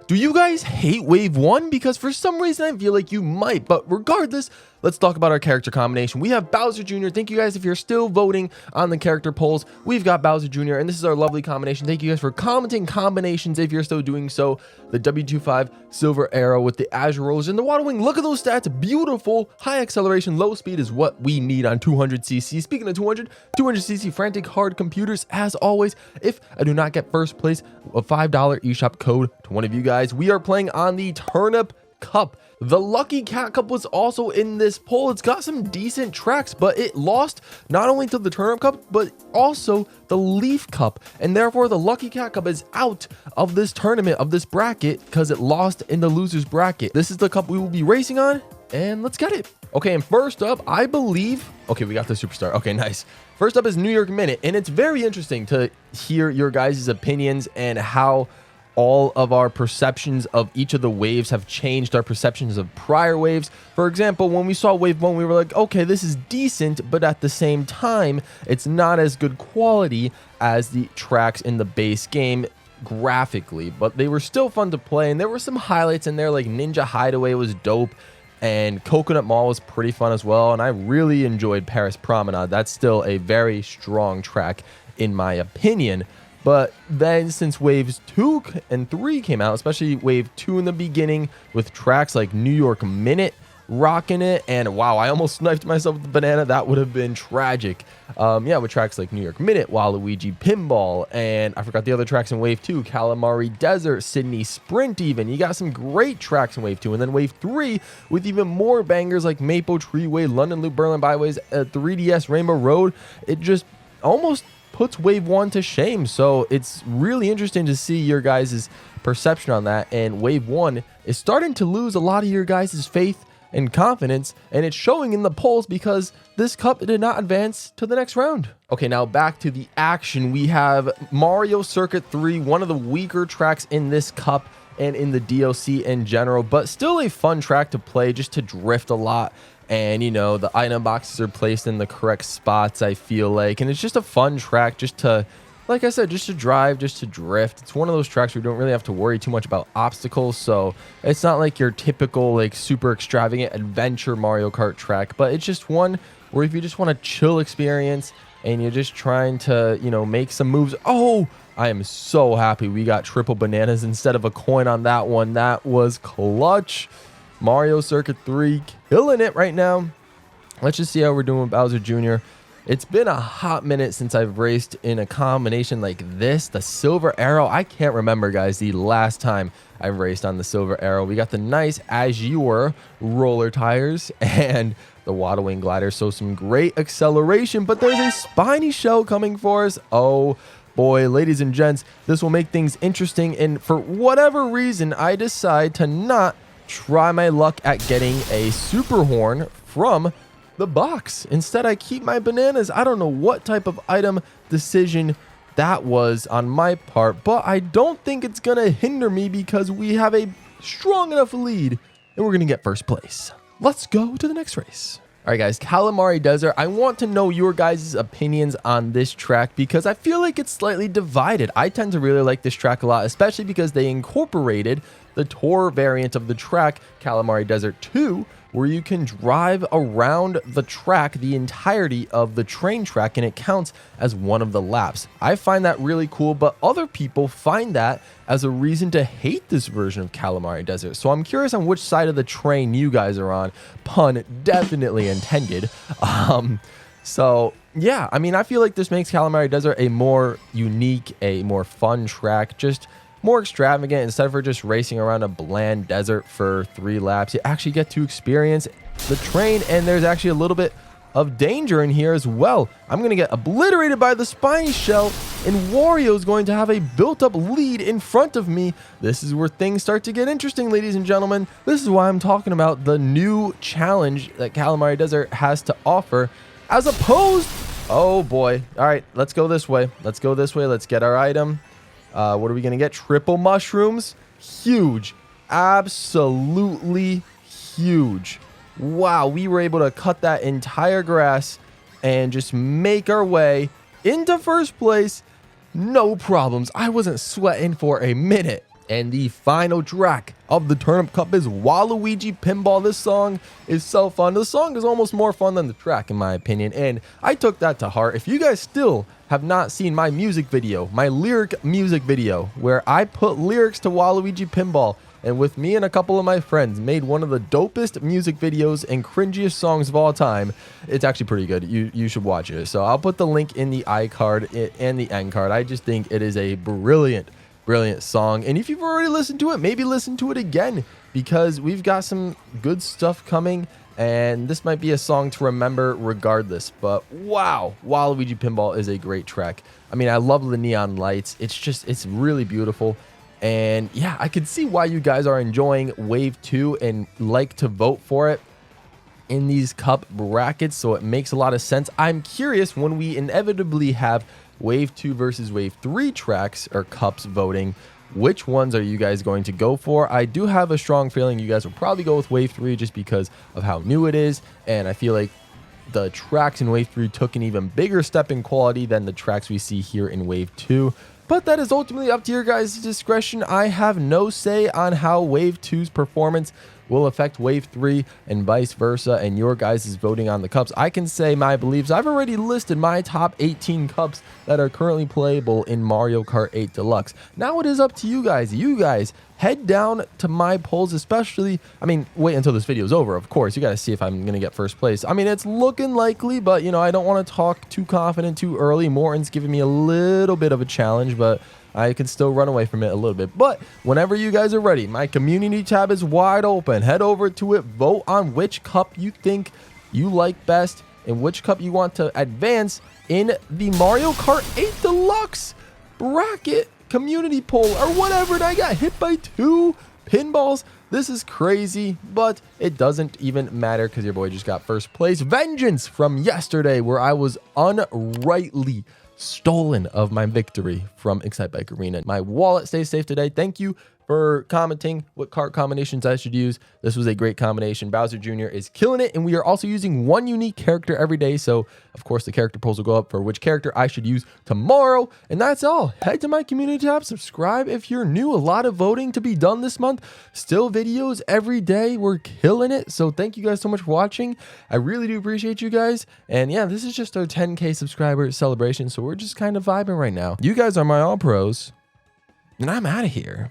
Do you guys hate Wave 1? Because for some reason I feel like you might, but regardless, let's talk about our character combination. We have Bowser Jr. Thank you guys if you're still voting on the character polls. We've got Bowser Jr. and this is our lovely combination. Thank you guys for commenting combinations if you're still doing so. The W25 Silver Arrow with the Azure Rollers and the Water Wing. Look at those stats. Beautiful. High acceleration, low speed is what we need on 200cc. Speaking of 200cc frantic hard computers, as always, if I do not get first place, a $5 eShop code to one of you guys. We are playing on the Turnip Cup. The Lucky Cat Cup was also in this poll. It's got some decent tracks, but it lost not only to the Turnip Cup, but also the Leaf Cup. And therefore, the Lucky Cat Cup is out of this tournament, of this bracket, because it lost in the loser's bracket. This is the cup we will be racing on, and let's get it. Okay, and first up, I believe... Okay, we got the Superstar. Okay, nice. First up is New York Minute, and it's very interesting to hear your guys' opinions and how all of our perceptions of each of the waves have changed our perceptions of prior waves. For example, when we saw Wave 1, we were like, okay, this is decent, but at the same time, it's not as good quality as the tracks in the base game graphically, but they were still fun to play, and there were some highlights in there, like Ninja Hideaway was dope, and Coconut Mall was pretty fun as well, and I really enjoyed Paris Promenade. That's still a very strong track in my opinion. But then since waves 2 and 3 came out, especially wave 2 in the beginning with tracks like New York Minute rocking it, and wow, I almost sniped myself with the banana. That would have been tragic. Yeah, with tracks like New York Minute, Waluigi Pinball, and I forgot the other tracks in wave 2, Calamari Desert, Sydney Sprint even. You got some great tracks in wave 2, and then wave 3 with even more bangers like Maple Tree Way, London Loop, Berlin Byways, 3DS Rainbow Road. It just almost puts wave 1 to shame. So it's really interesting to see your guys' perception on that, and wave 1 is starting to lose a lot of your guys' faith and confidence, and it's showing in the polls because this cup did not advance to the next round. Okay, now back to the action. We have Mario Circuit 3, one of the weaker tracks in this cup and in the DLC in general, but still a fun track to play, just to drift a lot. And, you know, the item boxes are placed in the correct spots, I feel like. And it's just a fun track just to, like I said, just to drive, just to drift. It's one of those tracks where you don't really have to worry too much about obstacles. So it's not like your typical, like, super extravagant adventure Mario Kart track. But it's just one where if you just want a chill experience and you're just trying to, you know, make some moves. Oh, I am so happy we got triple bananas instead of a coin on that one. That was clutch. Mario Circuit 3 killing it right now. Let's just see how we're doing with Bowser Jr. It's been a hot minute since I've raced in a combination like this. The Silver Arrow, I can't remember, guys, the last time I raced on the Silver Arrow. We got the nice Azure roller tires and the Water Wing glider, so some great acceleration, but there's a spiny shell coming for us. Oh boy, ladies and gents, this will make things interesting, and for whatever reason, I decide to not try my luck at getting a super horn from the box. Instead, I keep my bananas. I don't know what type of item decision that was on my part, but I don't think it's gonna hinder me because we have a strong enough lead and we're gonna get first place. Let's go to the next race. All right, guys, Calamari Desert. I want to know your guys' opinions on this track because I feel like it's slightly divided. I tend to really like this track a lot, especially because they incorporated the tour variant of the track, Calamari Desert 2, where you can drive around the track, the entirety of the train track, and it counts as one of the laps. I find that really cool, but other people find that as a reason to hate this version of Calamari Desert. So I'm curious on which side of the train you guys are on. Pun definitely intended. So yeah, I mean, I feel like this makes Calamari Desert a more unique, a more fun track, just more extravagant. Instead of just racing around a bland desert for 3 laps, you actually get to experience the train, and there's actually a little bit of danger in here as well. I'm going to get obliterated by the spiny shell, and Wario's going to have a built-up lead in front of me. This is where things start to get interesting, ladies and gentlemen. This is why I'm talking about the new challenge that Calamari Desert has to offer, as opposed... Oh boy. All right, let's go this way. Let's go this way. Let's get our item. What are we going to get? Triple mushrooms. Huge. Absolutely huge. Wow, we were able to cut that entire grass and just make our way into first place. No problems. I wasn't sweating for a minute. And the final track of the Turnip Cup is Waluigi Pinball. This song is so fun. The song is almost more fun than the track, in my opinion, and I took that to heart. If you guys still have not seen my music video, my lyric music video, where I put lyrics to Waluigi Pinball, and with me and a couple of my friends made one of the dopest music videos and cringiest songs of all time. It's actually pretty good. You should watch it. So I'll put the link in the iCard and the end card. I just think it is a brilliant song, and if you've already listened to it, maybe listen to it again, because we've got some good stuff coming, and this might be a song to remember regardless. But wow, Waluigi Pinball is a great track. I mean, I love the neon lights. It's really beautiful. And yeah, I can see why you guys are enjoying Wave 2 and like to vote for it in these cup brackets, so it makes a lot of sense. I'm curious, when we inevitably have Wave 2 versus Wave 3 tracks or cups voting, which ones are you guys going to go for? I do have a strong feeling you guys will probably go with Wave 3 just because of how new it is, and I feel like the tracks in Wave 3 took an even bigger step in quality than the tracks we see here in Wave 2. But that is ultimately up to your guys' discretion. I have no say on how Wave 2's performance will affect Wave 3 and vice versa, and your guys' voting on the cups. I can say my beliefs. I've already listed my top 18 cups that are currently playable in Mario Kart 8 Deluxe. Now it is up to you guys. You guys head down to my polls, especially, I mean, wait until this video is over, of course. You got to see if I'm going to get first place. I mean, it's looking likely, but, you know, I don't want to talk too confident too early. Morton's giving me a little bit of a challenge, but I can still run away from it a little bit. But whenever you guys are ready, my community tab is wide open. Head over to it, vote on which cup you think you like best and which cup you want to advance in the Mario Kart 8 Deluxe bracket community poll or whatever. And I got hit by 2 pinballs. This is crazy, but it doesn't even matter because your boy just got first place. Vengeance from yesterday, where I was unrightly stolen of my victory from Excite Bike Arena. My wallet stays safe today. Thank you for commenting what card combinations I should use. This was a great combination. Bowser Jr. is killing it, and we are also using one unique character every day. So, of course, the character polls will go up for which character I should use tomorrow. And that's all. Head to my community tab. Subscribe if you're new. A lot of voting to be done this month. Still videos every day. We're killing it. So thank you guys so much for watching. I really do appreciate you guys. And yeah, this is just our 10K subscriber celebration. So we're just kind of vibing right now. You guys are my all pros, and I'm out of here.